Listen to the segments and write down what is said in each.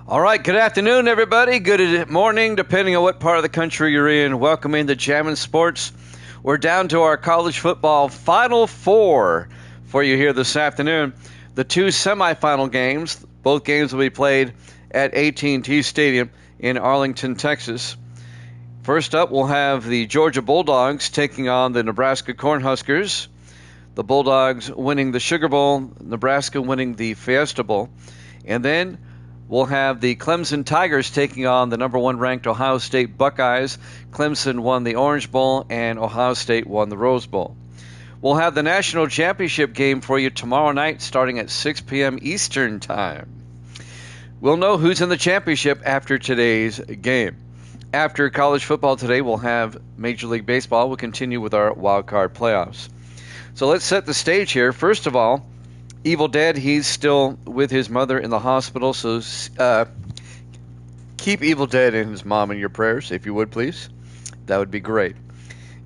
All right, good afternoon, everybody. Good morning, depending on what part of the country you're in. Welcome into Jammin' Sports. We're down to our college football Final Four for you here this afternoon. The two semifinal games, both games will be played at AT&T Stadium in Arlington, Texas. First up, we'll have the Georgia Bulldogs taking on the Nebraska Cornhuskers. The Bulldogs winning the Sugar Bowl, Nebraska winning the Fiesta Bowl. And then we'll have the Clemson Tigers taking on the number one ranked Ohio State Buckeyes. Clemson won the Orange Bowl and Ohio State won the Rose Bowl. We'll have the national championship game for you tomorrow night starting at 6 p.m. Eastern Time. We'll know who's in the championship after today's game. After college football today, we'll have Major League Baseball. We'll continue with our wild card playoffs. So let's set the stage here. First of all, Evil Dead, he's still with his mother in the hospital, so keep Evil Dead and his mom in your prayers, if you would, please. That would be great.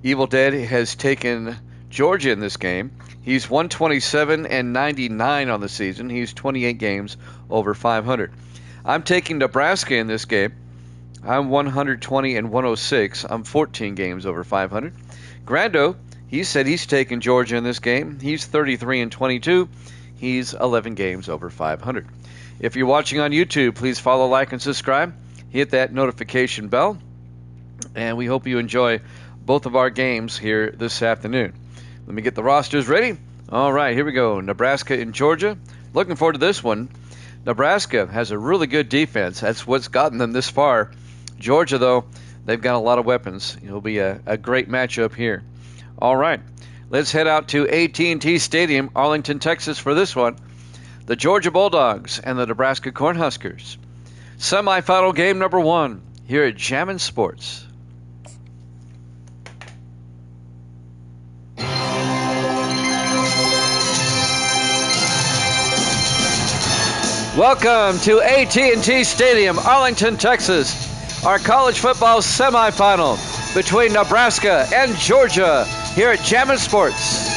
Evil Dead has taken Georgia in this game. He's 127 and 99 on the season. He's 28 games over 500. I'm taking Nebraska in this game. I'm 120 and 106. I'm 14 games over 500. Grando, he said he's taking Georgia in this game. He's 33 and 22. He's 11 games over 500. If you're watching on YouTube, please follow, like, and subscribe. Hit that notification bell. And we hope you enjoy both of our games here this afternoon. Let me get the rosters ready. All right, here we go. Nebraska and Georgia. Looking forward to this one. Nebraska has a really good defense. That's what's gotten them this far. Georgia, though, they've got a lot of weapons. It'll be a great matchup here. All right, let's head out to AT&T Stadium, Arlington, Texas for this one. The Georgia Bulldogs and the Nebraska Cornhuskers. Semifinal game number 1 here at Jammin' Sports. Welcome to AT&T Stadium, Arlington, Texas. Our college football semifinal between Nebraska and Georgia here at Jammin' Sports.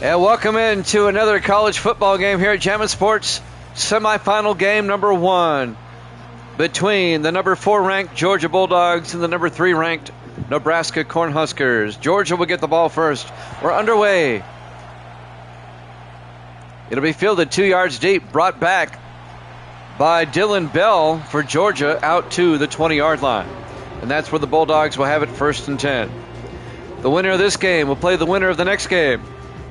And welcome into another college football game here at Jammin' Sports. Semifinal game number 1 between the number 4 ranked Georgia Bulldogs and the number 3 ranked Nebraska Cornhuskers. Georgia will get the ball first. We're underway. It'll be fielded 2 yards deep, brought back by Dylan Bell for Georgia out to the 20-yard line. And that's where the Bulldogs will have it 1st and 10. The winner of this game will play the winner of the next game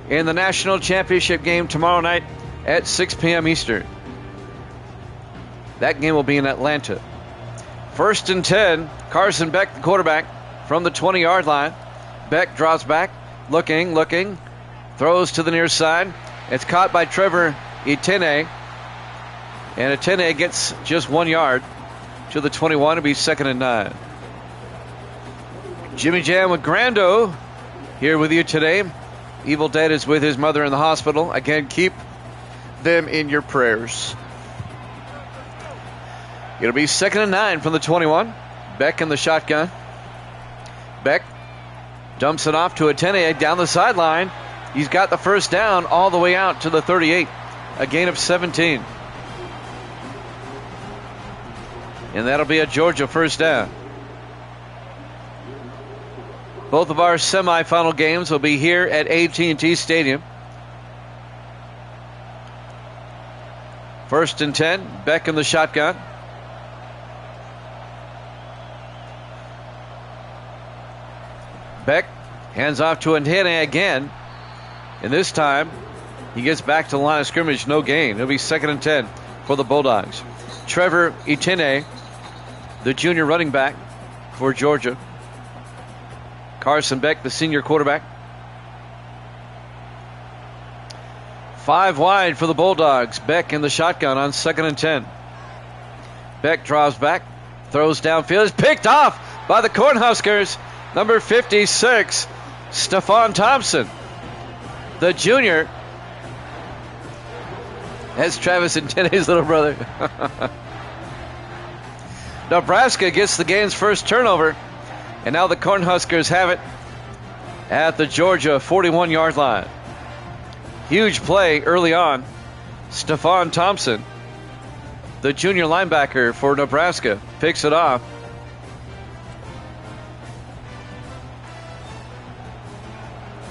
in the national championship game tomorrow night at 6 p.m. Eastern. That game will be in Atlanta. 1st and 10, Carson Beck, the quarterback, from the 20-yard line. Beck draws back, looking, throws to the near side. It's caught by Trevor Etienne, and Etienne gets just 1 yard to the 21. It'll be 2nd and 9. Jimmy Jam with Grando here with you today. Evil Dead is with his mother in the hospital. Again, keep them in your prayers. It'll be 2nd and 9 from the 21. Beck in the shotgun. Beck dumps it off to Etienne down the sideline. He's got the first down all the way out to the 38. A gain of 17. And that'll be a Georgia first down. Both of our semifinal games will be here at AT&T Stadium. 1st and 10, Beck in the shotgun. Beck hands off to Etienne again. And this time, he gets back to the line of scrimmage, no gain. It'll be 2nd and 10 for the Bulldogs. Trevor Etienne, the junior running back for Georgia. Carson Beck, the senior quarterback. 5 wide for the Bulldogs. Beck in the shotgun on 2nd and 10. Beck draws back, throws downfield. Is picked off by the Cornhuskers. Number 56, Stephon Thompson, the junior. That's Travis Etienne's little brother. Nebraska gets the game's first turnover. And now the Cornhuskers have it at the Georgia 41-yard line. Huge play early on. Stephon Thompson, the junior linebacker for Nebraska, picks it off.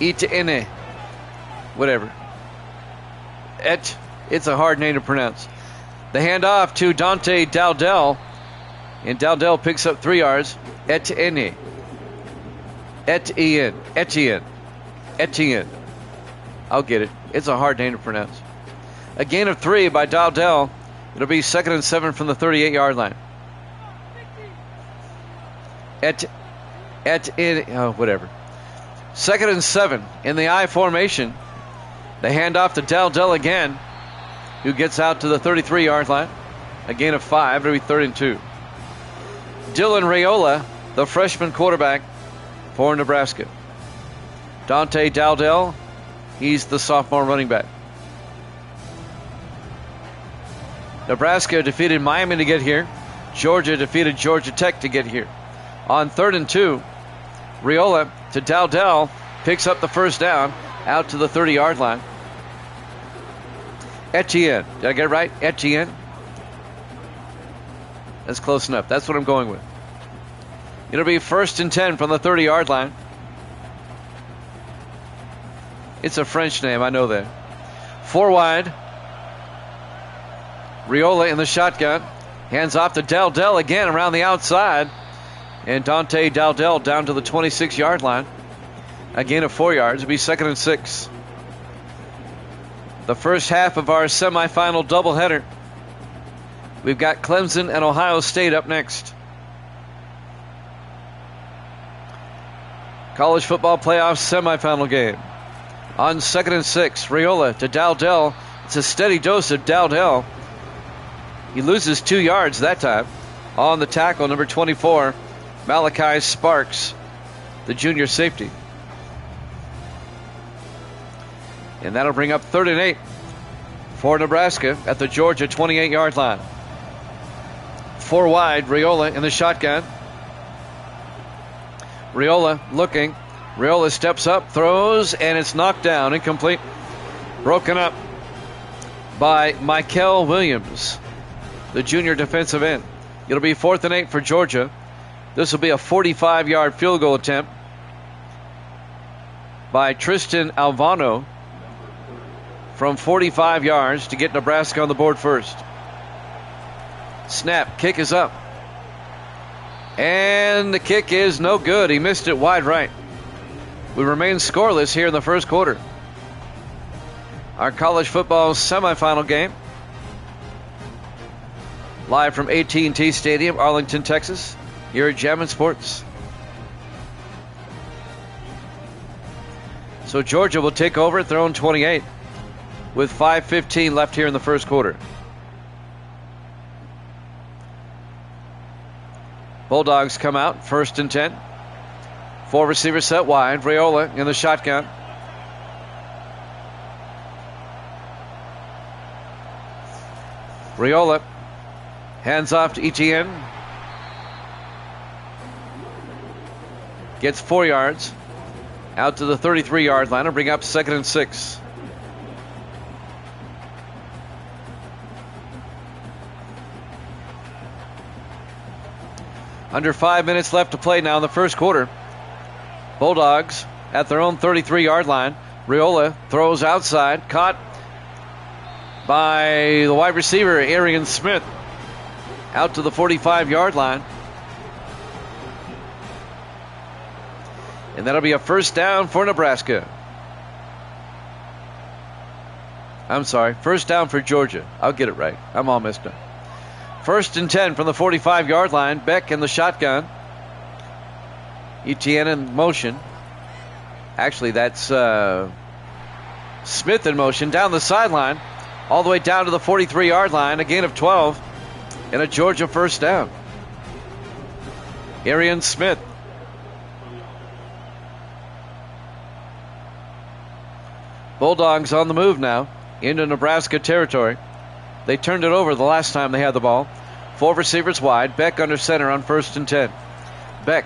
Etienne, whatever. It's a hard name to pronounce. The handoff to Dante Dowdell. And Dowdell picks up 3 yards. Etienne. I'll get it. It's a hard name to pronounce. A gain of 3 by Dowdell. It'll be 2nd and 7 from the 38-yard line. whatever. 2nd and 7 in the I formation. They hand off to Dell again, who gets out to the 33-yard line. A gain of 5. It'll be 3rd and 2. Dylan Raiola, the freshman quarterback for Nebraska. Dante Dowdell, he's the sophomore running back. Nebraska defeated Miami to get here. Georgia defeated Georgia Tech to get here. On 3rd and 2, Raiola to Dowdell, picks up the first down out to the 30-yard line. Etienne. Did I get it right? Etienne. That's close enough. That's what I'm going with. It'll be 1st and 10 from the 30-yard line. It's a French name, I know that. 4 wide. Raiola in the shotgun. Hands off to Dowdell again around the outside. And Dante Dowdell down to the 26-yard line. A gain of 4 yards. It'll be 2nd and 6. The first half of our semifinal doubleheader. We've got Clemson and Ohio State up next. College football playoff semifinal game. On 2nd and 6, Raiola to Dowdell. It's a steady dose of Dowdell. He loses 2 yards that time. On the tackle, number 24, Malachi Sparks, the junior safety. And that'll bring up 3rd and 8 for Nebraska at the Georgia 28-yard line. 4 wide, Raiola in the shotgun. Raiola looking. Raiola steps up, throws, and it's knocked down, incomplete. Broken up by Michael Williams, the junior defensive end. It'll be 4th and 8 for Georgia. This will be a 45-yard field goal attempt by Tristan Alvano from 45 yards to get Nebraska on the board first. Snap, kick is up. And the kick is no good. He missed it wide right. We remain scoreless here in the first quarter. Our college football semifinal game. Live from AT&T Stadium, Arlington, Texas. Here at Jammin' Sports. So Georgia will take over at their own 28 with 5:15 left here in the first quarter. Bulldogs come out, 1st and 10. 4 receivers set wide. Raiola in the shotgun. Raiola hands off to Etienne. Gets 4 yards. Out to the 33-yard line. Will bring up 2nd and 6. Under 5 minutes left to play now in the first quarter. Bulldogs at their own 33-yard line. Raiola throws outside. Caught by the wide receiver, Arian Smith. Out to the 45-yard line. And that'll be a first down for Nebraska. I'm sorry, first down for Georgia. I'll get it right. I'm all messed up. 1st and 10 from the 45-yard line. Beck in the shotgun. Etienne in motion. Actually, that's Smith in motion down the sideline. All the way down to the 43-yard line. A gain of 12. And a Georgia first down. Arian Smith. Bulldogs on the move now into Nebraska territory. They turned it over the last time they had the ball. 4 receivers wide. Beck under center on 1st and 10. Beck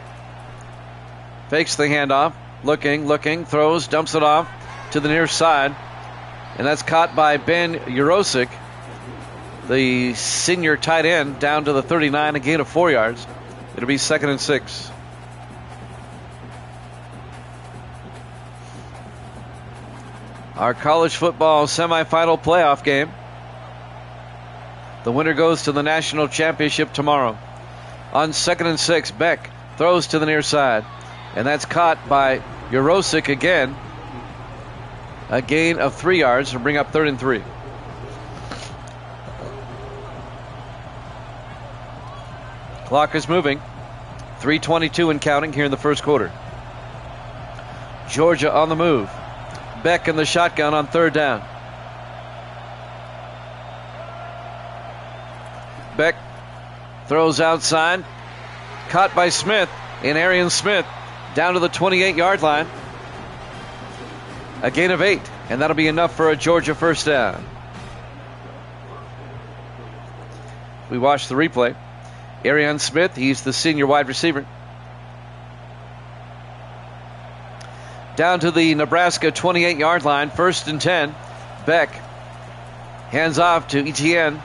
fakes the handoff. Looking, throws, dumps it off to the near side. And that's caught by Ben Urosic, the senior tight end, down to the 39, a gain of 4 yards. It'll be 2nd and 6. Our college football semifinal playoff game. The winner goes to the national championship tomorrow. On 2nd and 6, Beck throws to the near side. And that's caught by Urosic again. A gain of 3 yards to bring up 3rd and 3. Clock is moving. 3:22 and counting here in the first quarter. Georgia on the move. Beck in the shotgun on third down. Beck throws outside. Caught by Smith, and Arian Smith down to the 28-yard line. A gain of 8, and that'll be enough for a Georgia first down. We watch the replay. Arian Smith, he's the senior wide receiver. Down to the Nebraska 28-yard line, 1st and 10. Beck hands off to Etienne.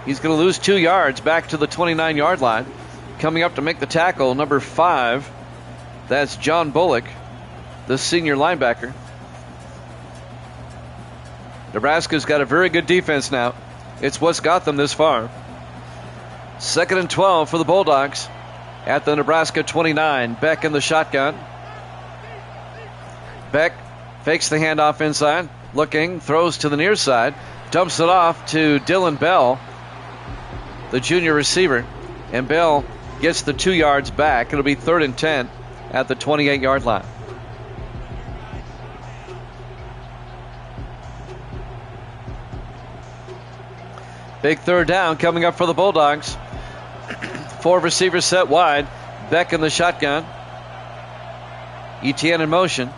He's going to lose 2 yards back to the 29-yard line. Coming up to make the tackle, number 5. That's John Bullock, the senior linebacker. Nebraska's got a very good defense now. It's what's got them this far. 2nd and 12 for the Bulldogs at the Nebraska 29. Beck in the shotgun. Beck fakes the handoff inside. Looking, throws to the near side. Dumps it off to Dylan Bell, the junior receiver. And Bell gets the 2 yards back. It'll be 3rd and 10 at the 28-yard line. Big third down coming up for the Bulldogs. 4 receivers set wide. Beck in the shotgun. Etienne in motion.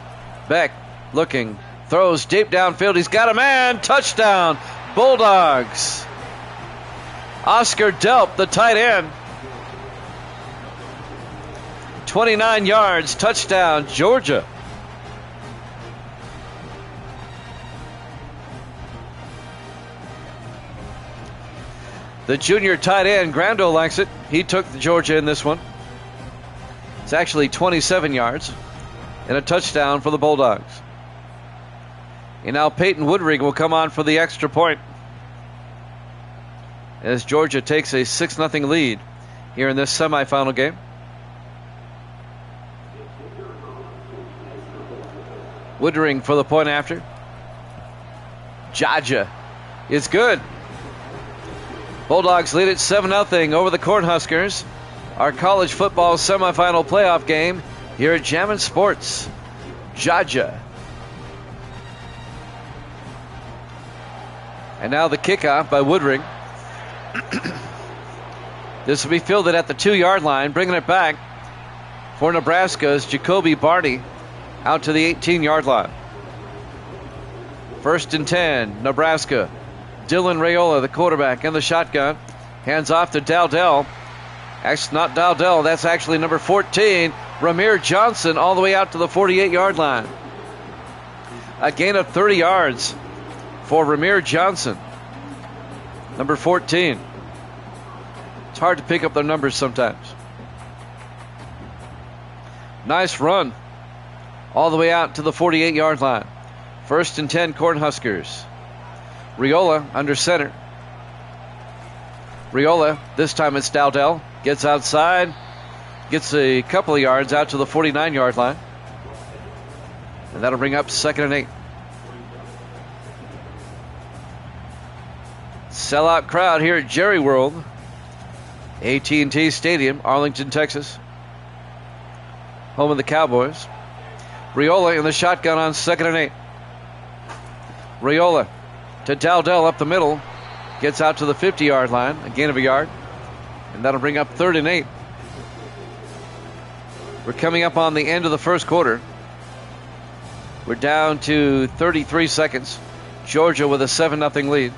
Beck looking. Throws deep downfield. He's got a man. Touchdown. Bulldogs. Oscar Delp, the tight end. 29 yards. Touchdown, Georgia. The junior tight end, Grando, likes it. He took Georgia in this one. It's actually 27 yards and a touchdown for the Bulldogs. And now Peyton Woodring will come on for the extra point as Georgia takes a 6-0 lead here in this semifinal game. Woodring for the point after. Georgia is good. Bulldogs lead it 7-0 over the Cornhuskers. Our college football semifinal playoff game here at Jammin' Sports. Georgia. And now the kickoff by Woodring. This will be fielded at the 2-yard line. Bringing it back for Nebraska's Jacoby Barney out to the 18-yard line. 1st and 10, Nebraska. Dylan Raiola, the quarterback, in the shotgun. Hands off to Dowdell. Actually, not Dowdell. That's actually number 14, Ramir Johnson, all the way out to the 48-yard line. A gain of 30 yards for Ramir Johnson, number 14. It's hard to pick up their numbers sometimes. Nice run all the way out to the 48-yard line. 1st and 10, Cornhuskers. Raiola under center. Raiola, this time it's Dowdell. Gets outside. Gets a couple of yards out to the 49-yard line. And that'll bring up 2nd and 8. Sellout crowd here at Jerry World. AT&T Stadium, Arlington, Texas. Home of the Cowboys. Raiola in the shotgun on 2nd and 8. Raiola to Dowdell up the middle. Gets out to the 50-yard line. A gain of a yard. And that'll bring up 3rd and 8. We're coming up on the end of the first quarter. We're down to 33 seconds. Georgia with a 7-0 lead.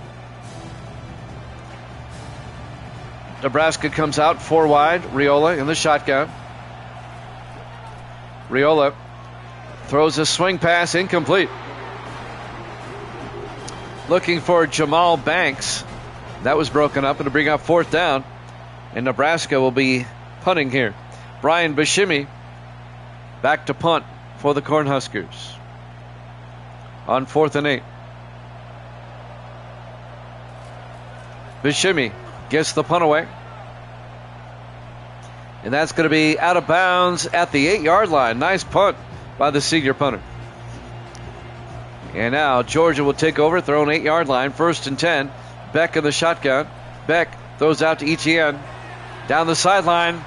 Nebraska comes out 4 wide. Raiola in the shotgun. Raiola throws a swing pass incomplete. Looking for Jamal Banks. That was broken up. It'll bring up 4th down. And Nebraska will be punting here. Brian Bashimi back to punt for the Cornhuskers on 4th and 8. Bashimi gets the punt away. And that's going to be out of bounds at the 8-yard line. Nice punt by the senior punter. And now Georgia will take over, throw an 8-yard line. 1st and 10. Beck in the shotgun. Beck throws out to Etienne. Down the sideline.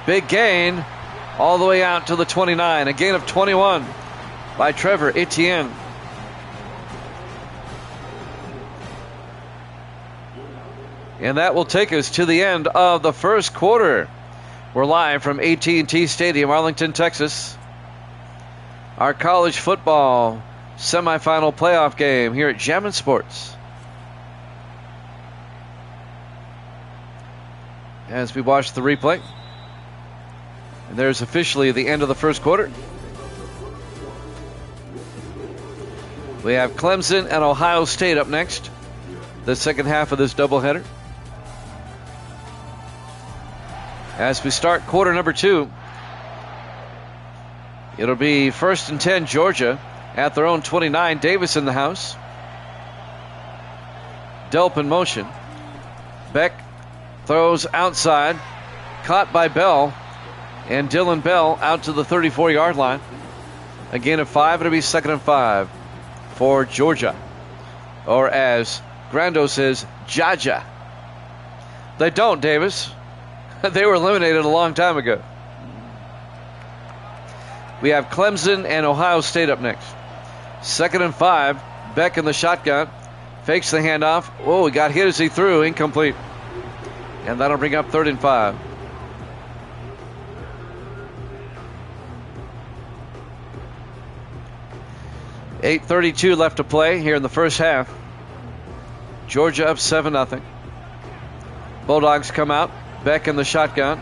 Big gain all the way out to the 29. A gain of 21 by Trevor Etienne. And that will take us to the end of the first quarter. We're live from AT&T Stadium, Arlington, Texas. Our college football semifinal playoff game here at Jammin' Sports. As we watch the replay. And there's officially the end of the first quarter. We have Clemson and Ohio State up next. The second half of this doubleheader. As we start quarter number 2, it'll be 1st and 10 Georgia at their own 29. Davis in the house. Delp in motion. Beck throws outside. Caught by Bell. And Dylan Bell out to the 34-yard line. A gain of 5. It'll be 2nd and 5 for Georgia. Or as Grando says, Jaja. They don't, Davis. They were eliminated a long time ago. We have Clemson and Ohio State up next. 2nd and 5. Beck in the shotgun. Fakes the handoff. Oh, he got hit as he threw. Incomplete. And that'll bring up 3rd and 5. .8:32 left to play here in the first half. Georgia up 7-0. Bulldogs come out. Beck in the shotgun.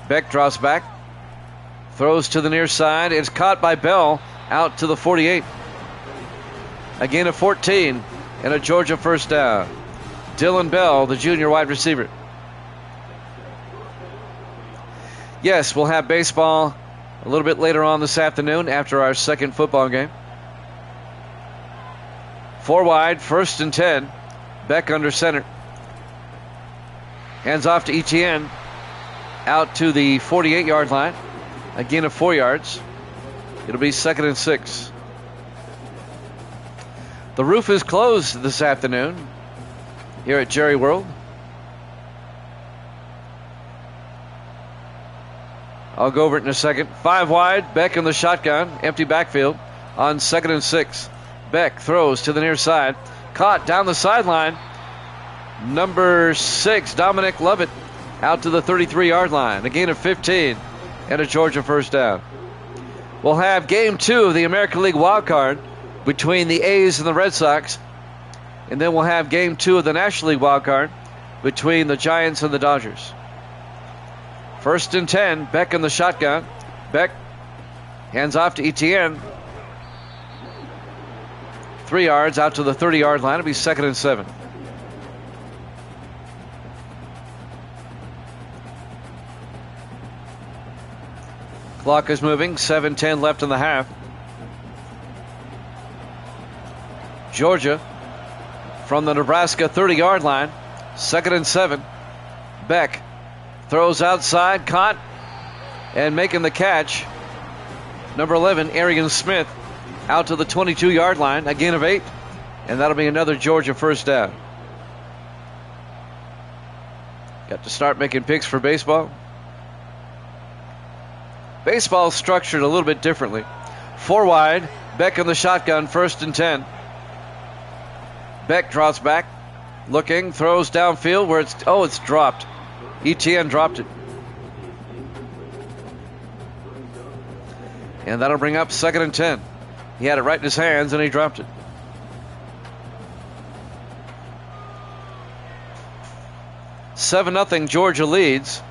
Beck draws back. Throws to the near side. It's caught by Bell out to the 48. A gain of 14 and a Georgia first down. Dylan Bell, the junior wide receiver. Yes, we'll have baseball a little bit later on this afternoon after our second football game. 4 wide, 1st and 10. Beck under center. Hands off to Etienne. Out to the 48-yard line. A gain of 4 yards. It'll be 2nd and 6. The roof is closed this afternoon here at Jerry World. I'll go over it in a second. 5 wide. Beck in the shotgun. Empty backfield on 2nd and 6. Beck throws to the near side. Caught down the sideline. Number 6, Dominic Lovett, out to the 33-yard line. A gain of 15 and a Georgia first down. We'll have game 2 of the American League wild card between the A's and the Red Sox. And then we'll have game 2 of the National League wild card between the Giants and the Dodgers. 1st and 10, Beck in the shotgun. Beck hands off to Etienne. 3 yards out to the 30-yard line. It'll be 2nd and 7. Clock is moving. 7:10 left in the half. Georgia from the Nebraska 30-yard line. 2nd and 7. Beck throws outside. Caught and making the catch. Number 11, Arian Smith. Out to the 22-yard line, a gain of 8, and that'll be another Georgia first down. Got to start making picks for baseball. Baseball is structured a little bit differently. 4 wide, Beck in the shotgun, 1st and 10. Beck draws back, looking, throws downfield where it's dropped. Etienne dropped it. And that'll bring up 2nd and 10. He had it right in his hands and he dropped it. .7 Georgia leads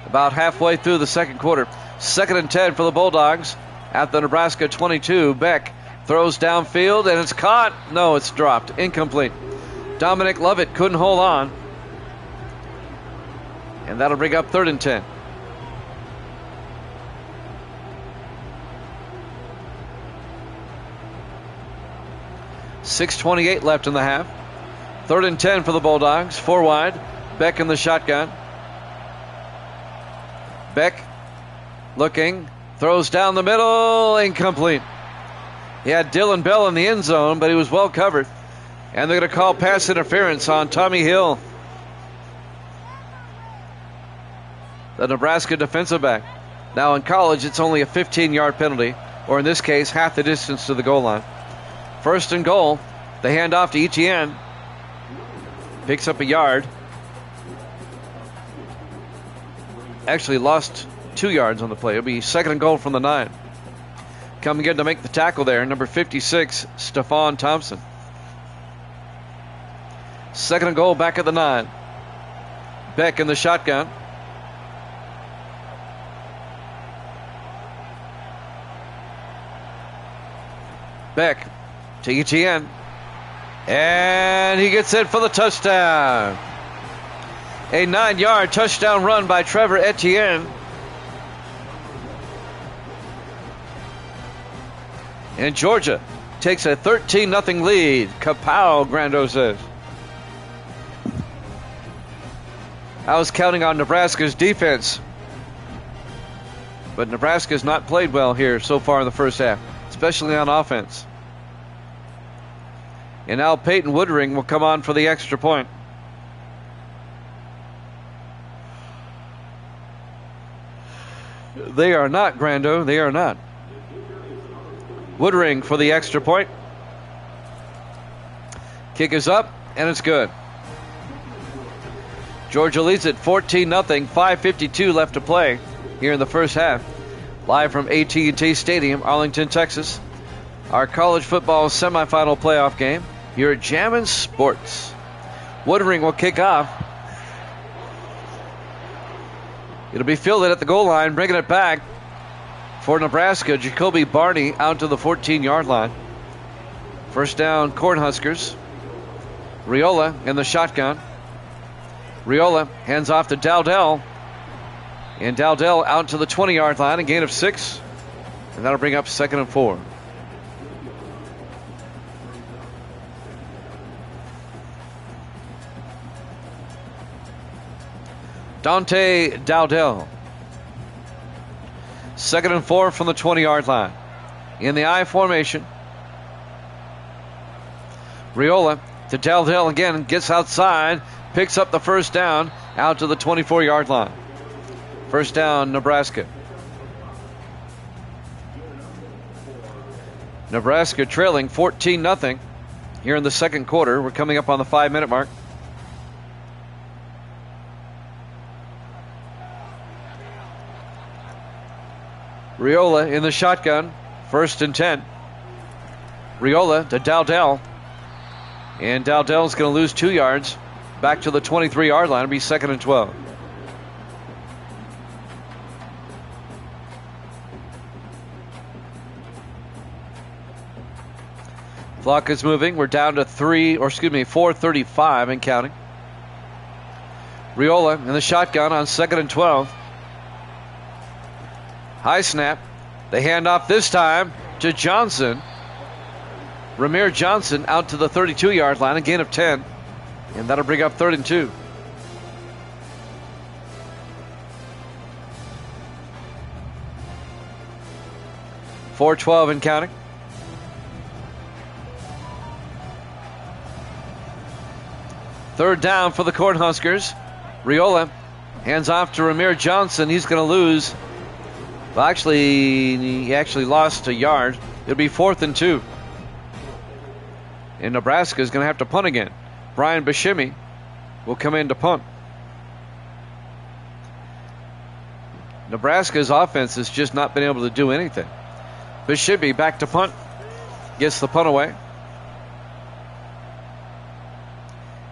about halfway through the second quarter. 2nd and 10 for the Bulldogs at the Nebraska 22. Beck throws downfield and it's caught. No, it's dropped. Incomplete. Dominic Lovett couldn't hold on. And that'll bring up 3rd and 10. .628 left in the half. 3rd and 10 for the Bulldogs. 4 wide. Beck in the shotgun. Beck looking. Throws down the middle. Incomplete. He had Dylan Bell in the end zone, but he was well covered. And they're going to call pass interference on Tommy Hill, the Nebraska defensive back. Now in college, it's only a 15-yard penalty, or in this case, half the distance to the goal line. First and goal, the handoff to Etienne. Picks up a yard. Actually lost 2 yards on the play. It'll be second and goal from the 9. Coming in to make the tackle there, number 56, Stephon Thompson. Second and goal back at the 9. Beck in the shotgun. Beck to Etienne. And he gets it for the touchdown. A 9-yard touchdown run by Trevor Etienne. And Georgia takes a 13-0 lead. Kapow, Grando says. I was counting on Nebraska's defense, but Nebraska's not played well here so far in the first half, especially on offense. And now Peyton Woodring will come on for the extra point. They are not, Grando. They are not. Woodring for the extra point. Kick is up, and it's good. Georgia leads it 14-0, 5:52 left to play here in the first half. Live from AT&T Stadium, Arlington, Texas. Our college football semifinal playoff game here at Jammin' Sports. Woodring will kick off. It'll be fielded at the goal line, bringing it back for Nebraska. Jacoby Barney out to the 14-yard line. First down, Cornhuskers. Riola in the shotgun. Riola hands off to Dowdell. And Dowdell out to the 20-yard line, a gain of 6. And that'll bring up second and 4. Dante Dowdell. Second and 4 from the 20-yard line. In the I formation. Riola to Dowdell again, gets outside, picks up the first down, out to the 24-yard line. First down, Nebraska. Nebraska trailing 14-0 here in the second quarter. We're coming up on the 5-minute mark. Riola in the shotgun. First and 10. Riola to Dowdell. And Dowdell's going to lose 2 yards. Back to the 23-yard line. It'll be second and 12. Clock is moving. We're down to 4:35 and counting. Riola in the shotgun on second and 12. High snap. The handoff this time to Johnson. Ramir Johnson out to the 32-yard line, a gain of 10. And that'll bring up third and 2. .412 and counting. Third down for the Cornhuskers. Riola hands off to Ramir Johnson. He's going to lose. Well, actually, he actually lost a yard. It'll be 4th and 2. And Nebraska is going to have to punt again. Brian Bashimi will come in to punt. Nebraska's offense has just not been able to do anything. Bashimi back to punt. Gets the punt away.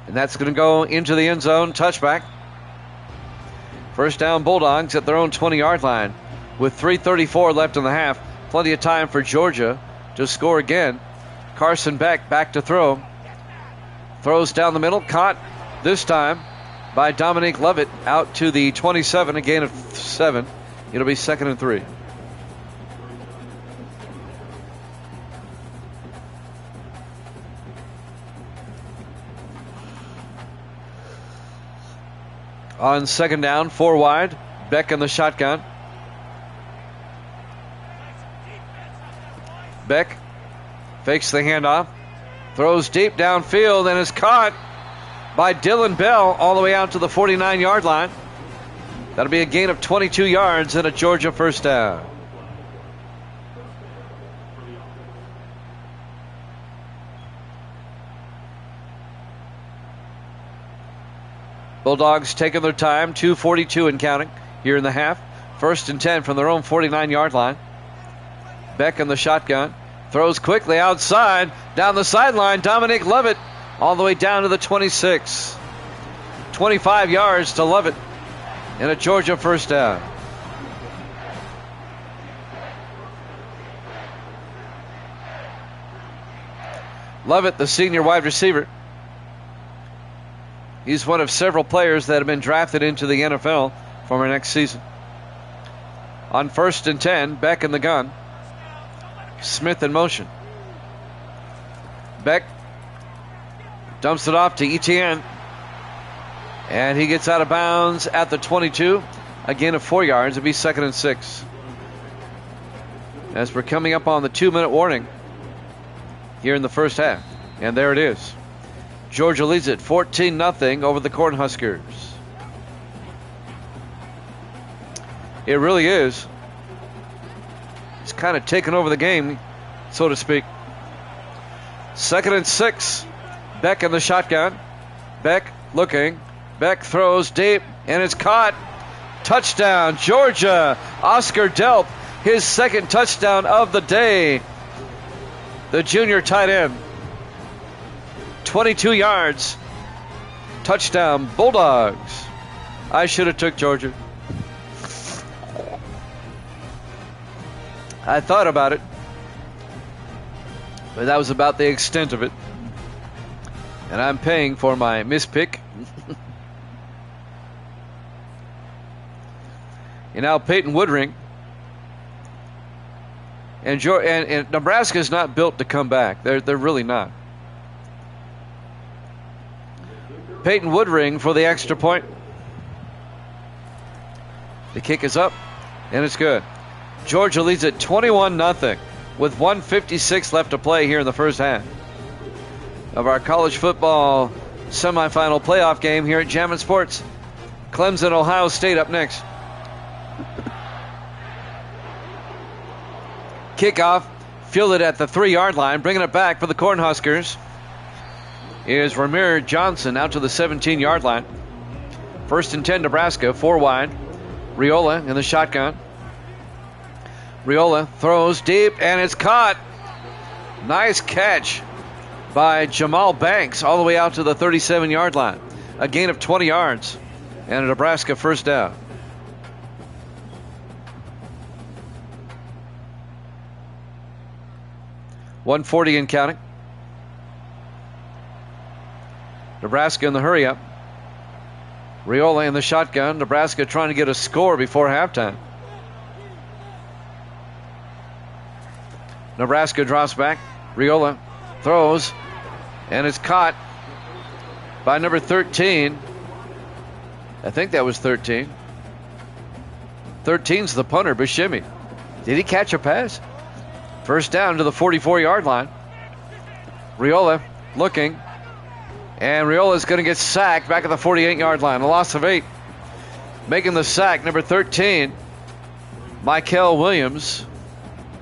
And that's going to go into the end zone. Touchback. First down, Bulldogs at their own 20-yard line. With 3:34 left in the half. Plenty of time for Georgia to score again. Carson Beck back to throw. Throws down the middle. Caught this time by Dominique Lovett out to the 27. A gain of 7. It'll be second and 3. On second down, 4 wide. Beck in the shotgun. Beck fakes the handoff. Throws deep downfield and is caught by Dylan Bell all the way out to the 49-yard line. That'll be a gain of 22 yards and a Georgia first down. Bulldogs taking their time, 2:42 and counting here in the half. 1st and 10 from their own 49-yard line. Beck in the shotgun. Throws quickly outside, down the sideline. Dominic Lovett all the way down to the 26. 25 yards to Lovett and a Georgia first down. Lovett, the senior wide receiver. He's one of several players that have been drafted into the NFL for our next season. On 1st and 10, Beck in the gun. Smith in motion. Beck dumps it off to Etienne. And he gets out of bounds at the 22. A gain of 4 yards. It'll be 2nd and 6. As we're coming up on the 2-minute warning here in the first half. And there it is. Georgia leads it 14-0 over the Cornhuskers. It really is. It's kind of taken over the game, so to speak. 2nd and 6. Beck in the shotgun. Beck looking. Beck throws deep, and it's caught. Touchdown, Georgia. Oscar Delp, his 2nd touchdown of the day. The junior tight end. 22 yards. Touchdown, Bulldogs. I should have took Georgia. I thought about it, but that was about the extent of it. And I'm paying for my mispick. And now Peyton Woodring. And Nebraska is not built to come back. They're really not. Peyton Woodring for the extra point. The kick is up, and it's good. Georgia leads at 21-0 with 1:56 left to play here in the first half of our college football semifinal playoff game here at Jammin' Sports. Clemson, Ohio State up next. Kickoff fielded at the 3-yard line, bringing it back for the Cornhuskers is Ramir Johnson out to the 17-yard line. 1st and 10, Nebraska, 4 wide. Riola in the shotgun. Riola throws deep, and it's caught. Nice catch by Jamal Banks all the way out to the 37-yard line. A gain of 20 yards and a Nebraska first down. .140 and counting. Nebraska in the hurry up. Riola in the shotgun. Nebraska trying to get a score before halftime. Nebraska drops back. Riola throws, and it's caught by number 13. I think that was 13. 13's the punter, Buscemi. Did he catch a pass? First down to the 44-yard line. Riola looking. And Riola's going to get sacked back at the 48-yard line. A loss of 8. Making the sack, number 13, Michael Williams,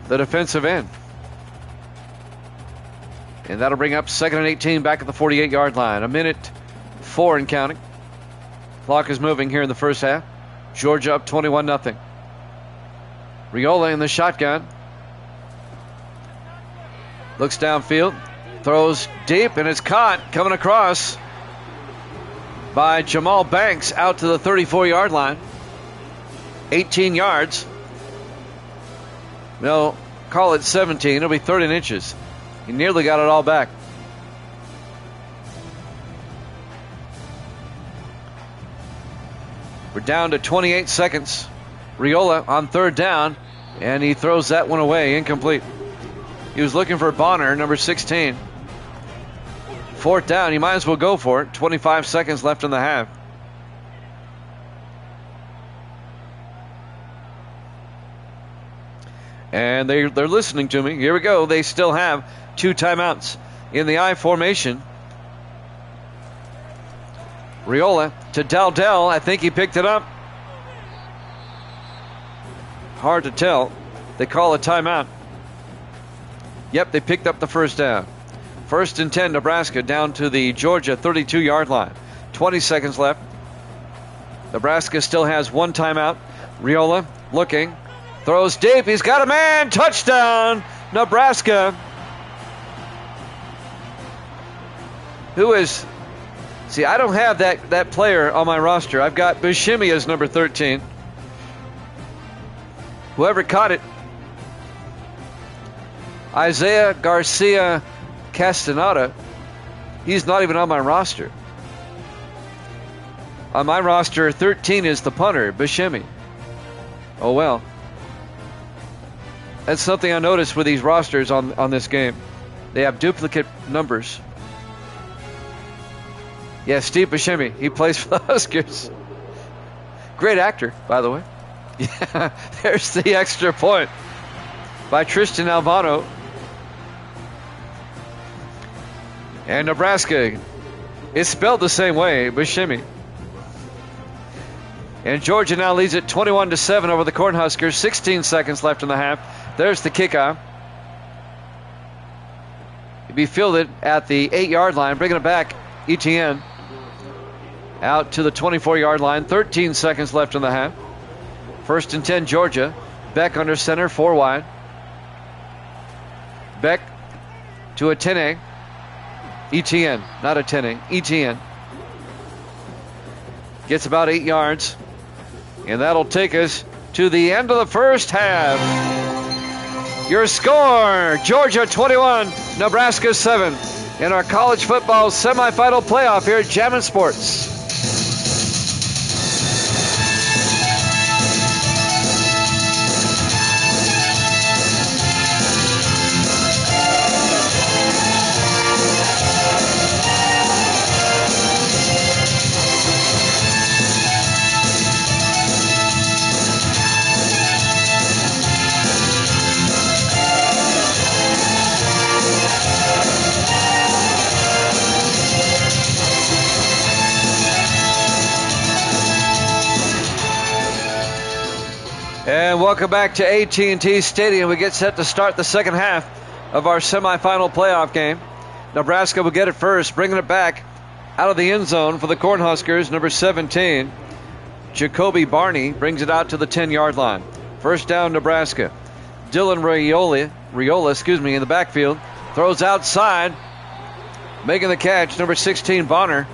the defensive end. And that'll bring up 2nd and 18 back at the 48-yard line. 1:04 and counting. Clock is moving here in the first half. Georgia up 21-0. Riola in the shotgun. Looks downfield. Throws deep, and it's caught. Coming across by Jamal Banks out to the 34-yard line. 18 yards. No, call it 17. It'll be 13 inches. He nearly got it all back. We're down to 28 seconds. Riola on 3rd down, and he throws that one away, incomplete. He was looking for Bonner, number 16. 4th down, he might as well go for it. 25 seconds left in the half. And they're listening to me. Here we go. They still have 2 timeouts. in the I formation. Riola to Dowdell. I think he picked it up. Hard to tell. They call a timeout. Yep, they picked up the first down. 1st and 10, Nebraska down to the Georgia 32-yard line. 20 seconds left. Nebraska still has one timeout. Riola looking. Throws deep. He's got a man. Touchdown, Nebraska. Who is... See, I don't have that player on my roster. I've got Buscemi as number 13. Whoever caught it. Isaiah Garcia Castaneda. He's not even on my roster. On my roster, 13 is the punter, Buscemi. Oh, well. That's something I noticed with these rosters on this game. They have duplicate numbers. Yeah, Steve Buscemi. He plays for the Huskers. Great actor, by the way. Yeah, there's the extra point by Tristan Alvano. And Nebraska is spelled the same way, Buscemi. And Georgia now leads it 21-7 over the Cornhuskers. 16 seconds left in the half. There's the kickoff. It'll be fielded at the 8-yard line. Bringing it back, Etienne. Out to the 24-yard line. 13 seconds left in the half. 1st and 10, Georgia. Beck under center, 4 wide. Beck to a 10A. Etienne, not a 10A. Etienne. Gets about 8 yards. And that'll take us to the end of the first half. Your score, Georgia 21, Nebraska 7 in our college football semifinal playoff here at Jammin' Sports. And welcome back to AT&T Stadium. We get set to start the second half of our semifinal playoff game. Nebraska will get it first, bringing it back out of the end zone for the Cornhuskers. Number 17, Jacoby Barney brings it out to the 10-yard line. First down, Nebraska. Dylan Riola, in the backfield. Throws outside. Making the catch, number 16, Bonner.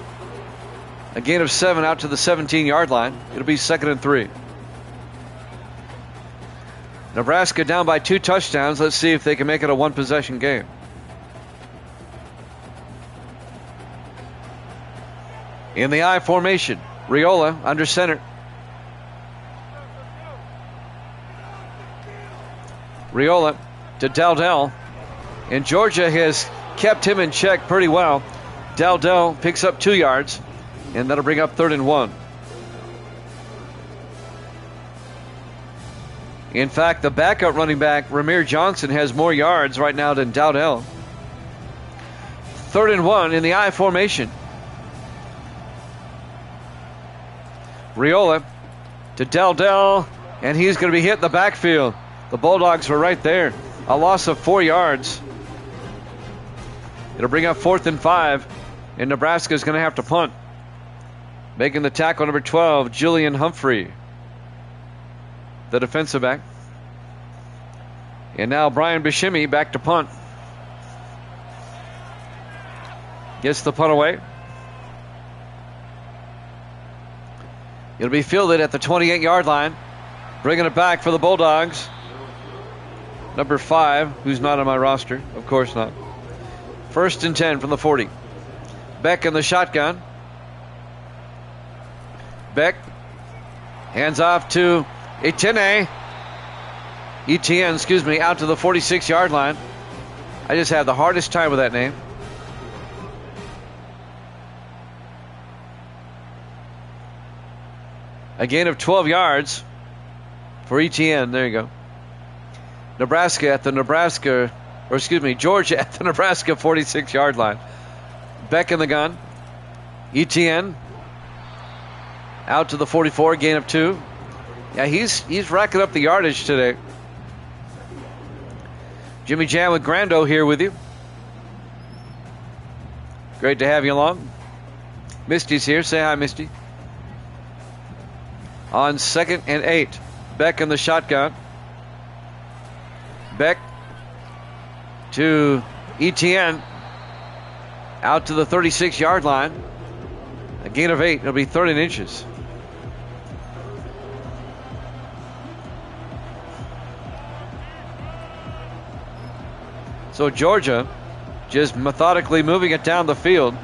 A gain of 7 out to the 17-yard line. It'll be 2nd and 3. Nebraska down by 2 touchdowns. Let's see if they can make it a one-possession game. In the I formation, Riola under center. Riola to Dowdell. And Georgia has kept him in check pretty well. Dowdell picks up 2 yards, and that'll bring up 3rd and 1. In fact, the backup running back, Ramir Johnson, has more yards right now than Dowdell. 3rd and 1 in the I formation. Riola to Dowdell, and he's going to be hit in the backfield. The Bulldogs were right there. A loss of 4 yards. It'll bring up 4th and 5, and Nebraska is going to have to punt. Making the tackle, number 12, Julian Humphrey, the defensive back. And now Brian Buscemi back to punt. Gets the punt away. It'll be fielded at the 28-yard line. Bringing it back for the Bulldogs. Number 5, who's not on my roster. Of course not. 1st and 10 from the 40. Beck in the shotgun. Beck hands off to Etienne, out to the 46-yard line. I just have the hardest time with that name. A gain of 12 yards for Etienne. There you go. Nebraska at the Nebraska Georgia at the Nebraska 46-yard line. Beck in the gun. Etienne out to the 44, gain of 2. Yeah, he's racking up the yardage today. Jimmy Jam with Grando here with you. Great to have you along. Misty's here. Say hi, Misty. On 2nd and 8. Beck in the shotgun. Beck to Etienne. Out to the 36-yard line. A gain of 8. It'll be 13 inches. So Georgia just methodically moving it down the field.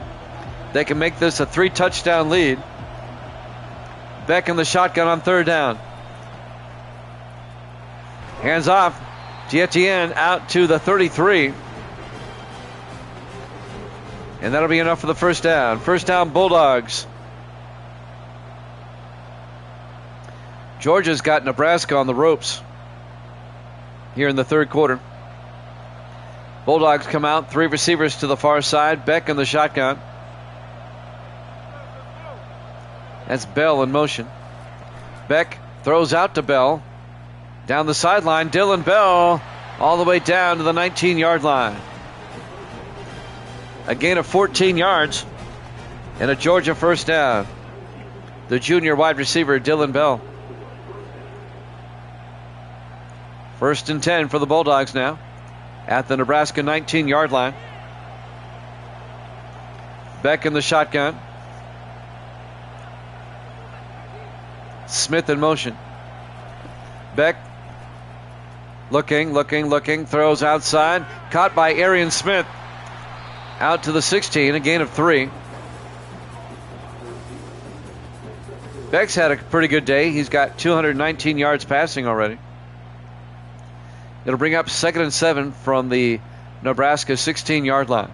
They can make this a 3-touchdown lead. Beck in the shotgun on 3rd down. Hands off. Etienne out to the 33. And that'll be enough for the 1st down. 1st down, Bulldogs. Georgia's got Nebraska on the ropes here in the 3rd quarter. Bulldogs come out, 3 receivers to the far side. Beck in the shotgun. That's Bell in motion. Beck throws out to Bell. Down the sideline, Dylan Bell all the way down to the 19-yard line. A gain of 14 yards and a Georgia 1st down. The junior wide receiver, Dylan Bell. 1st and 10 for the Bulldogs now at the Nebraska 19-yard line. Beck in the shotgun. Smith in motion. Beck looking, throws outside. Caught by Arian Smith. Out to the 16, a gain of 3. Beck's had a pretty good day. He's got 219 yards passing already. It'll bring up 2nd and 7 from the Nebraska 16-yard line.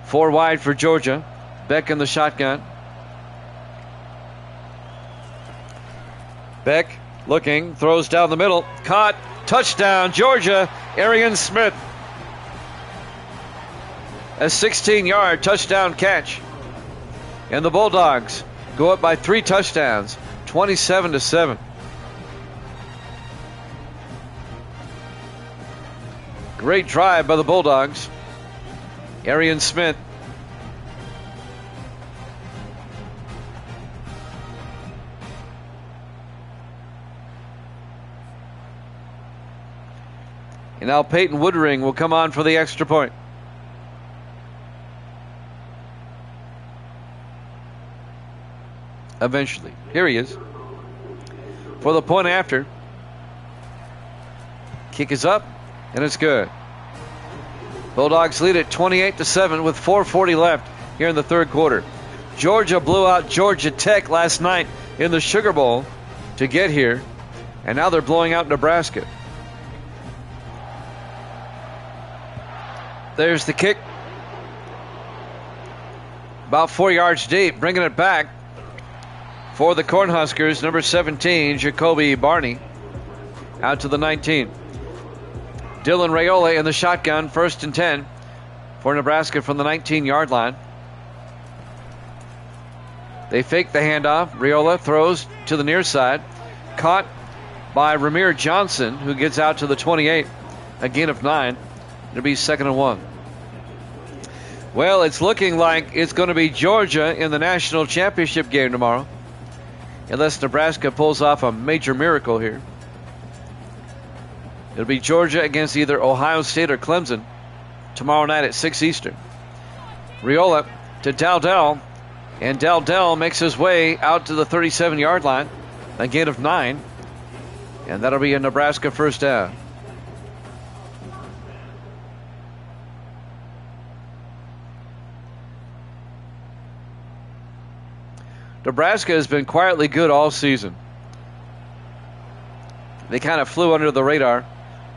4 wide for Georgia. Beck in the shotgun. Beck looking, throws down the middle. Caught, touchdown, Georgia, Arian Smith. A 16-yard touchdown catch. And the Bulldogs go up by 3 touchdowns, 27-7. Great drive by the Bulldogs. Arian Smith. And now Peyton Woodring will come on for the extra point. Eventually. Here he is. For the point after. Kick is up. And it's good. Bulldogs lead at 28-7 with 4:40 left here in the 3rd quarter. Georgia blew out Georgia Tech last night in the Sugar Bowl to get here. And now they're blowing out Nebraska. There's the kick. About 4 yards deep. Bringing it back for the Cornhuskers. Number 17, Jacoby Barney. Out to the 19. Dylan Raiola in the shotgun, 1st and 10 for Nebraska from the 19-yard line. They fake the handoff. Raiola throws to the near side. Caught by Ramir Johnson, who gets out to the 28. A gain of 9. It'll be 2nd and 1. Well, it's looking like it's going to be Georgia in the national championship game tomorrow, unless Nebraska pulls off a major miracle here. It'll be Georgia against either Ohio State or Clemson tomorrow night at 6 Eastern. Raiola to Dowdell, and Dowdell makes his way out to the 37-yard line. A gain of 9, and that'll be a Nebraska 1st down. Nebraska has been quietly good all season. They kind of flew under the radar,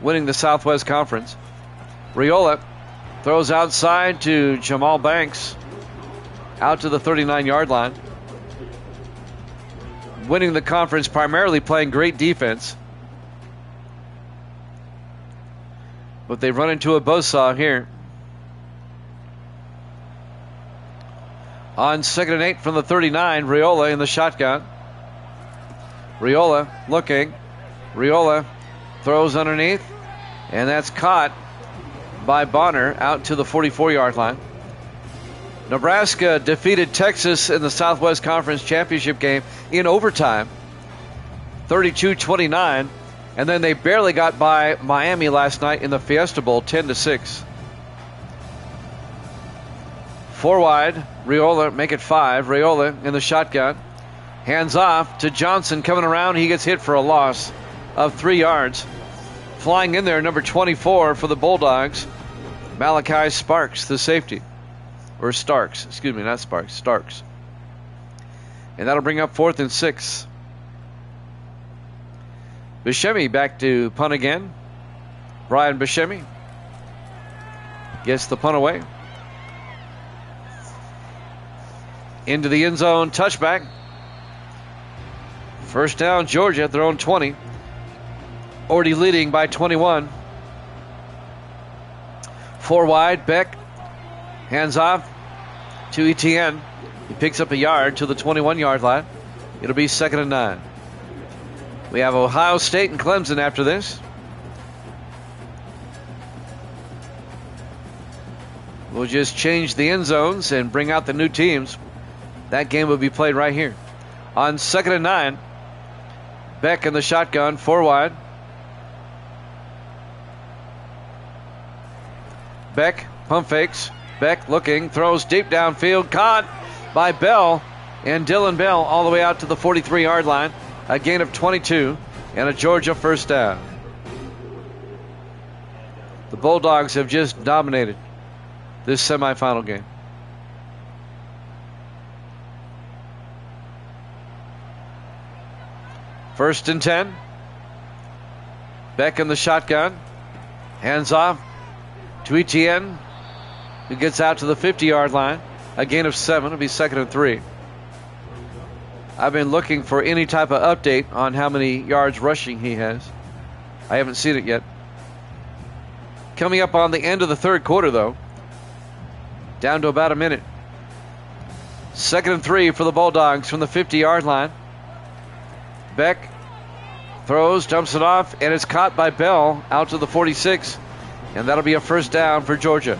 winning the Southwest Conference. Raiola throws outside to Jamal Banks, out to the 39-yard line. Winning the conference primarily playing great defense. But they run into a buzzsaw here. On 2nd and 8 from the 39, Riola in the shotgun. Riola looking. Riola throws underneath, and that's caught by Bonner out to the 44-yard line. Nebraska defeated Texas in the Southwest Conference Championship game in overtime, 32-29, and then they barely got by Miami last night in the Fiesta Bowl, 10-6. 4 wide, Riola, make it 5. Riola in the shotgun. Hands off to Johnson coming around. He gets hit for a loss of 3 yards. Flying in there, number 24 for the Bulldogs, Malachi Sparks, the safety. Or Starks, excuse me, not Sparks, Starks. And that'll bring up 4th and 6. Buscemi back to punt again. Brian Buscemi gets the punt away. Into the end zone, touchback. First down, Georgia at their own 20. Already leading by 21. 4 wide, Beck. Hands off to Etienne. He picks up a yard to the 21-yard line. It'll be 2nd and 9. We have Ohio State and Clemson after this. We'll just change the end zones and bring out the new teams. That game will be played right here. On 2nd and 9, Beck in the shotgun, 4 wide. Beck, pump fakes. Beck looking, throws deep downfield, caught by Bell, and Dylan Bell all the way out to the 43-yard line. A gain of 22 and a Georgia first down. The Bulldogs have just dominated this semifinal game. First and 10. Beck in the shotgun. Hands off to Etienne, who gets out to the 50-yard line. A gain of 7. It'll be 2nd and 3. I've been looking for any type of update on how many yards rushing he has. I haven't seen it yet. Coming up on the end of the third quarter, though. Down to about a minute. 2nd and 3 for the Bulldogs from the 50-yard line. Beck throws, dumps it off, and it's caught by Bell out to the 46. And that'll be a first down for Georgia.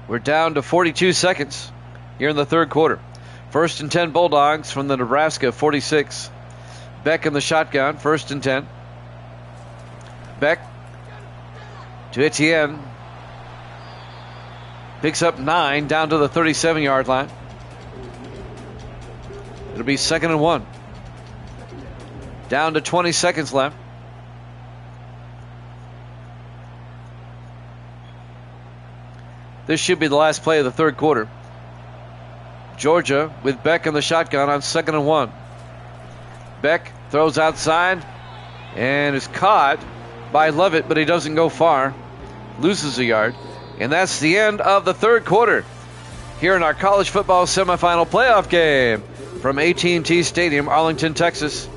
We're down to 42 seconds here in the third quarter. 1st and 10 Bulldogs from the Nebraska 46. Beck in the shotgun, 1st and 10. Beck to Etienne. Picks up 9 down to the 37-yard line. It'll be 2nd and 1. Down to 20 seconds left. This should be the last play of the third quarter. Georgia with Beck in the shotgun on 2nd and 1. Beck throws outside and is caught by Lovett, but he doesn't go far. Loses a yard. And that's the end of the third quarter here in our college football semifinal playoff game from AT&T Stadium, Arlington, Texas.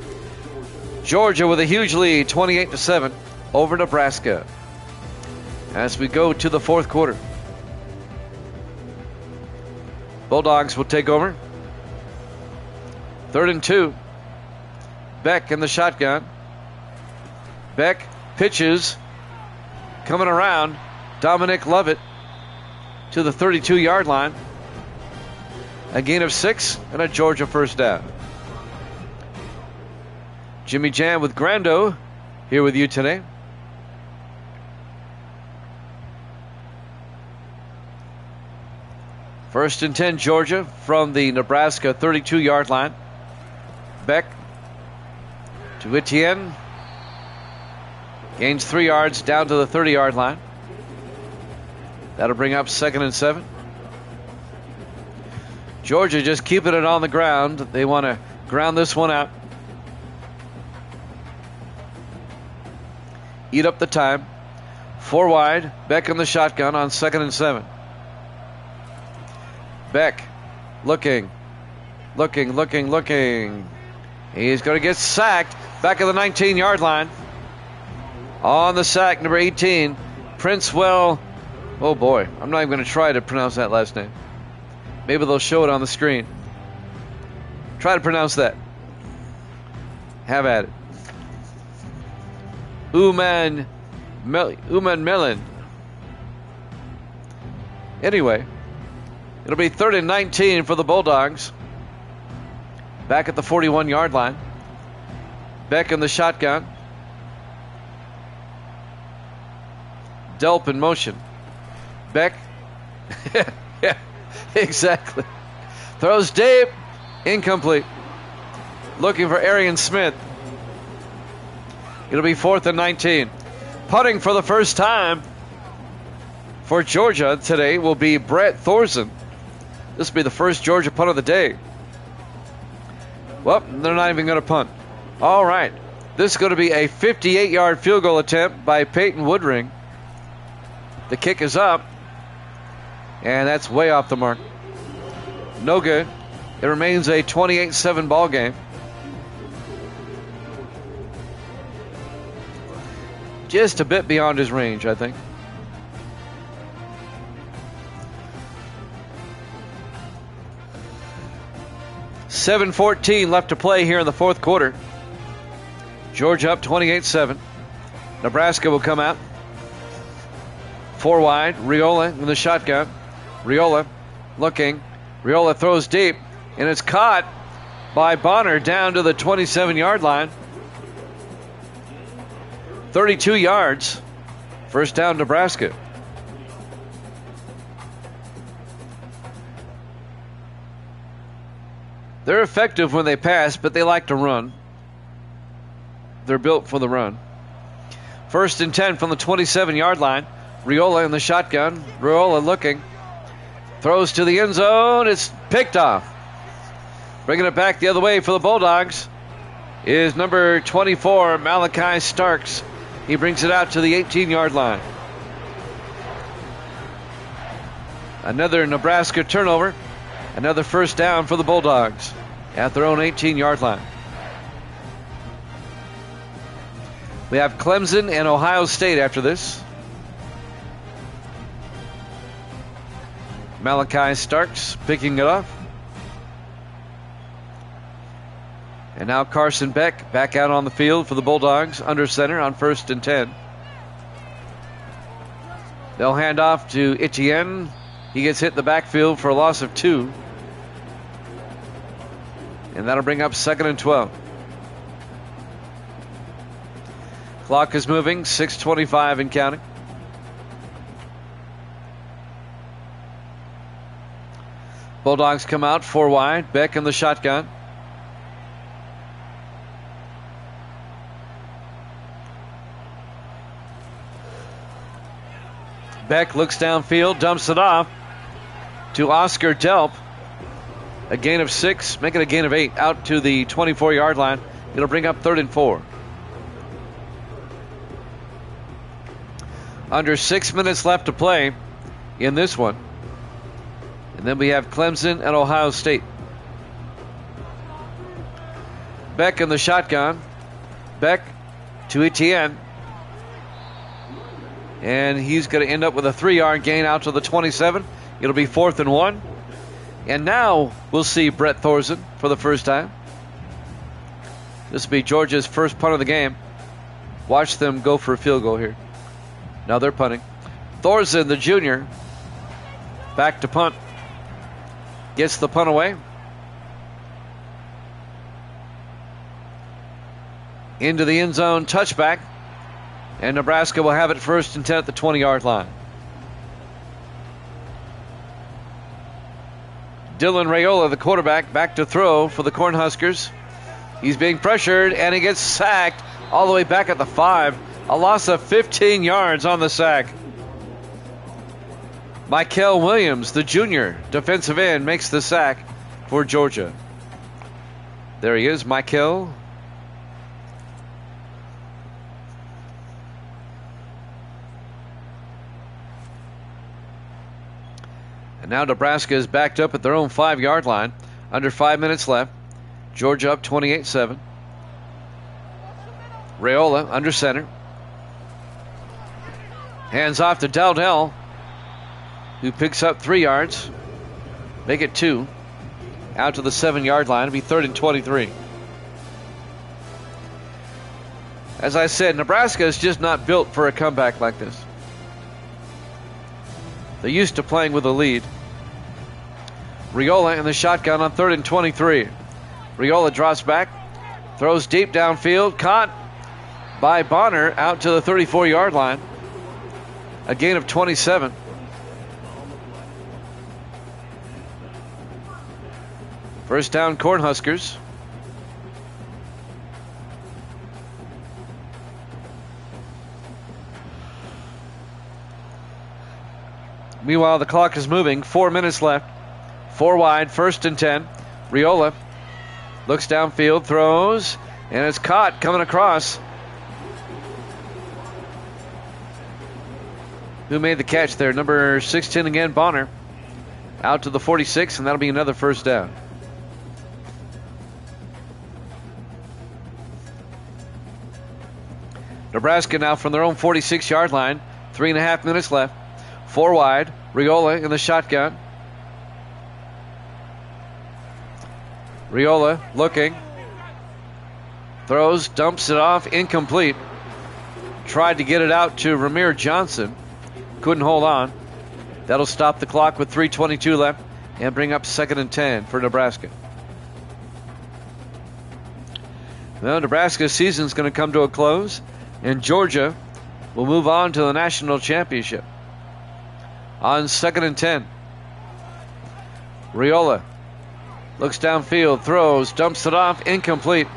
Georgia with a huge lead, 28-7 over Nebraska. As we go to the fourth quarter, Bulldogs will take over. 3rd and 2. Beck in the shotgun. Beck pitches. Coming around. Dominic Lovett to the 32-yard line. A gain of 6 and a Georgia first down. Jimmy Jam with Grando here with you today. First and 10 Georgia from the Nebraska 32-yard line. Beck to Etienne. Gains 3 yards down to the 30-yard line. That'll bring up 2nd and 7. Georgia just keeping it on the ground. They want to ground this one out. Eat up the time. 4 wide. Beck in the shotgun on 2nd and 7. Beck looking. Looking. He's going to get sacked back at the 19-yard line. On the sack, number 18, Princewell. Oh boy, I'm not even going to try to pronounce that last name. Maybe they'll show it on the screen. Try to pronounce that. Have at it. Uman Melon. Anyway, it'll be 3rd and 19 for the Bulldogs. Back at the 41-yard line. Beck in the shotgun. Delp in motion. Beck. Yeah, exactly. Throws deep. Incomplete. Looking for Arian Smith. It'll be 4th and 19. Punting for the first time for Georgia today will be Brett Thorson. This will be the first Georgia punt of the day. Well, they're not even going to punt. All right. This is going to be a 58-yard field goal attempt by Peyton Woodring. The kick is up, and that's way off the mark. No good. It remains a 28-7 ball game. Just a bit beyond his range, I think. $7:14 left to play here in the fourth quarter. Georgia up 28-7. Nebraska will come out. 4 wide. Riola in the shotgun. Riola looking. Riola throws deep, and it's caught by Bonner down to the 27-yard line. 32 yards. First down, Nebraska. They're effective when they pass, but they like to run. They're built for the run. 1st and 10 from the 27-yard line. Riola in the shotgun. Riola looking. Throws to the end zone. It's picked off. Bringing it back the other way for the Bulldogs is number 24, Malachi Starks. He brings it out to the 18-yard line. Another Nebraska turnover. Another first down for the Bulldogs at their own 18-yard line. We have Clemson and Ohio State after this. Malachi Starks picking it off. And now Carson Beck back out on the field for the Bulldogs under center on 1st and 10. They'll hand off to Etienne. He gets hit in the backfield for a loss of 2. And that'll bring up 2nd and 12. Clock is moving, 6:25 and counting. Bulldogs come out 4 wide. Beck in the shotgun. Beck looks downfield, dumps it off to Oscar Delp. A gain of 6, make it a gain of 8 out to the 24-yard line. It'll bring up 3rd and 4. Under 6 minutes left to play in this one. And then we have Clemson and Ohio State. Beck in the shotgun. Beck to Etienne. And he's going to end up with a 3-yard gain out to the 27. It'll be 4th and 1. And now we'll see Brett Thorson for the first time. This will be Georgia's first punt of the game. Watch them go for a field goal here. Now they're punting. Thorson, the junior, back to punt. Gets the punt away. Into the end zone, touchback. And Nebraska will have it 1st and 10 at the 20-yard line. Dylan Raiola, the quarterback, back to throw for the Cornhuskers. He's being pressured, and he gets sacked all the way back at the 5. A loss of 15 yards on the sack. Michael Williams, the junior defensive end, makes the sack for Georgia. There he is, Michael. And now Nebraska is backed up at their own 5-yard line. Under 5 minutes left. Georgia up 28-7. Raiola under center. Hands off to Dowdell, who picks up 3 yards. Make it 2. Out to the 7-yard line. It'll be 3rd and 23. As I said, Nebraska is just not built for a comeback like this. They're used to playing with a lead. Raiola in the shotgun on 3rd and 23. Raiola drops back, throws deep downfield, caught by Bonner out to the 34-yard line. A gain of 27. First down, Cornhuskers. Meanwhile, the clock is moving. 4 minutes left. 4 wide, 1st and 10. Raiola looks downfield, throws, and it's caught coming across. Who made the catch there? Number 16 again, Bonner. Out to the 46, and that'll be another first down. Nebraska now from their own 46-yard line. 3.5 minutes left. 4 wide. Raiola in the shotgun. Raiola looking. Throws, dumps it off, incomplete. Tried to get it out to Ramir Johnson. Couldn't hold on. That'll stop the clock with 3:22 left and bring up 2nd and 10 for Nebraska. Well, Nebraska's season's going to come to a close, and Georgia will move on to the national championship. On 2nd and 10. Raiola looks downfield, throws, dumps it off, incomplete.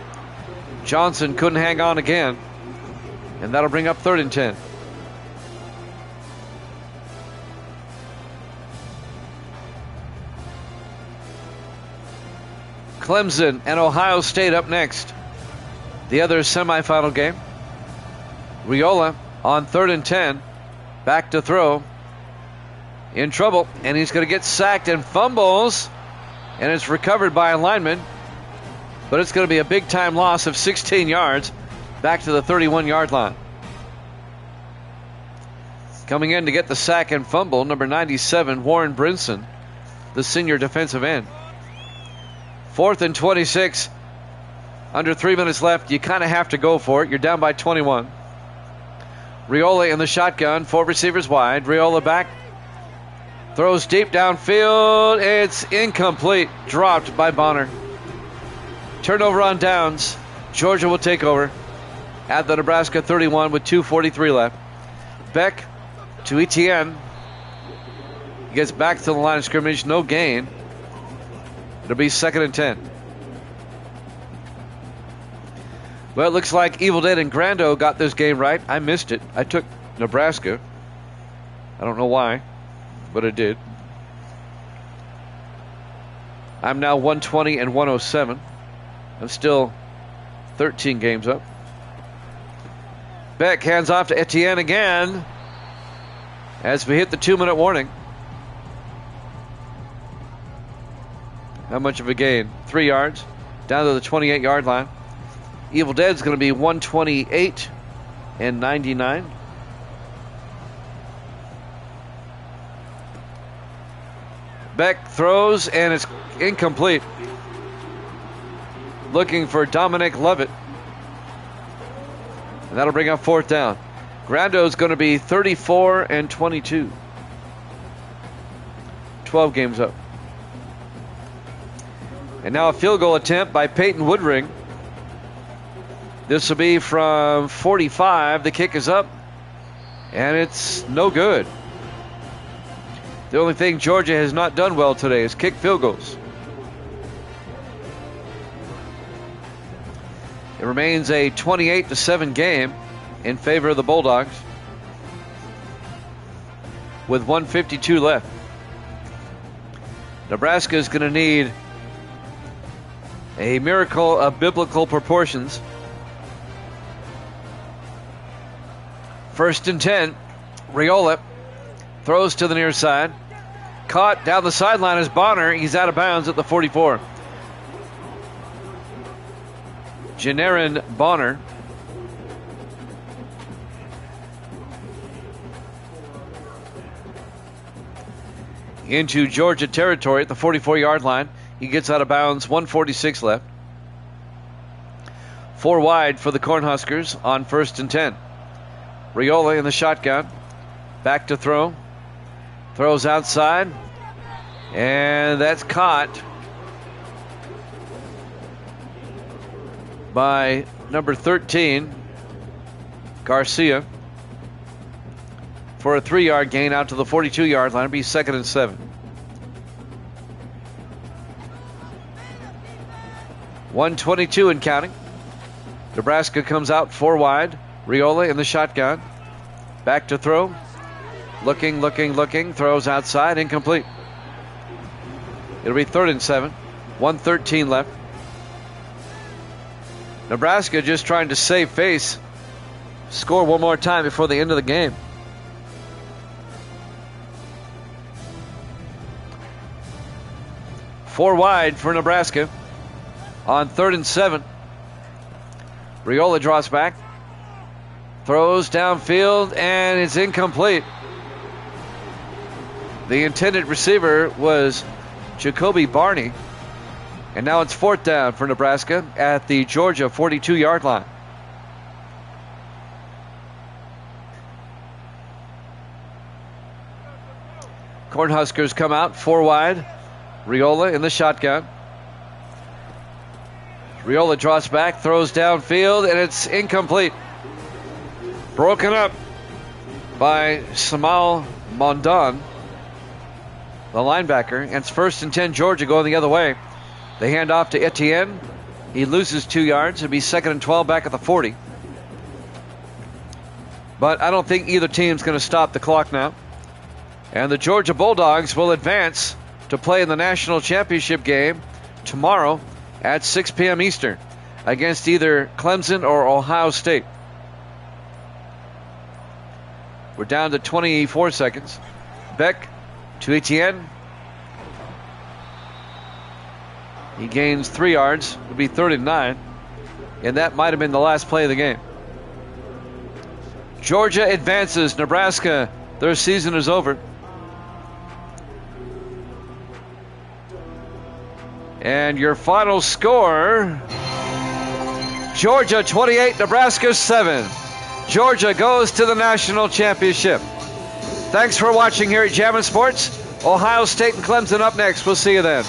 Johnson couldn't hang on again, and that'll bring up 3rd and 10. Clemson and Ohio State up next. The other semifinal game. Raiola on 3rd and 10. Back to throw. In trouble, and he's going to get sacked and fumbles, and it's recovered by a lineman, but it's going to be a big-time loss of 16 yards back to the 31-yard line. Coming in to get the sack and fumble, number 97, Warren Brinson, the senior defensive end. 4th and 26. Under 3 minutes left. You kind of have to go for it. You're down by 21. Raiola in the shotgun. 4 receivers wide. Raiola back. Throws deep downfield. It's incomplete. Dropped by Bonner. Turnover on downs. Georgia will take over at the Nebraska 31 with 2:43 left. Beck to Etienne. He gets back to the line of scrimmage. No gain. It'll be 2nd and 10. Well, it looks like Evil Dead and Grando got this game right. I missed it. I took Nebraska. I don't know why, but I did. I'm now 120 and 107. I'm still 13 games up. Beck hands off to Etienne again as we hit the 2-minute warning. How much of a gain? 3 yards down to the 28-yard line. Evil Dead's going to be 128 and 99. Beck throws, and it's incomplete. Looking for Dominic Lovett. And that'll bring up 4th down. Grando's going to be 34 and 22. 12 games up. And now a field goal attempt by Peyton Woodring. This will be from 45. The kick is up, and it's no good. The only thing Georgia has not done well today is kick field goals. It remains a 28-7 game in favor of the Bulldogs with 1:52 left. Nebraska is going to need a miracle of biblical proportions. 1st and 10. Raiola throws to the near side. Caught down the sideline is Bonner. He's out of bounds at the 44. Janarin Bonner. Into Georgia territory at the 44-yard line. He gets out of bounds, 1:46 left. 4 wide for the Cornhuskers on 1st and 10. Riola in the shotgun. Back to throw. Throws outside. And that's caught by number 13, Garcia, for a 3-yard gain out to the 42-yard line. It'll be 2nd and 7. 1:22 and counting. Nebraska comes out 4 wide. Riola in the shotgun. Back to throw. Looking. Throws outside. Incomplete. It'll be 3rd and 7. 1:13 left. Nebraska just trying to save face. Score one more time before the end of the game. Four wide for Nebraska on 3rd and 7. Riola draws back. Throws downfield, and it's incomplete. The intended receiver was Jacoby Barney. And now it's 4th down for Nebraska at the Georgia 42-yard line. Cornhuskers come out 4 wide. Riola in the shotgun. Riola draws back, throws downfield, and it's incomplete. Broken up by Samal Mondan, the linebacker. And it's 1st and 10, Georgia going the other way. They hand off to Etienne. He loses 2 yards. It'll be 2nd and 12 back at the 40. But I don't think either team's going to stop the clock now. And the Georgia Bulldogs will advance to play in the national championship game tomorrow at 6 p.m. Eastern against either Clemson or Ohio State. We're down to 24 seconds. Beck to Etienne. He gains 3 yards. It'll be 3rd and 9. And that might have been the last play of the game. Georgia advances. Nebraska, their season is over. And your final score, Georgia 28, Nebraska 7. Georgia goes to the national championship. Thanks for watching here at Jammin' Sports. Ohio State and Clemson up next. We'll see you then.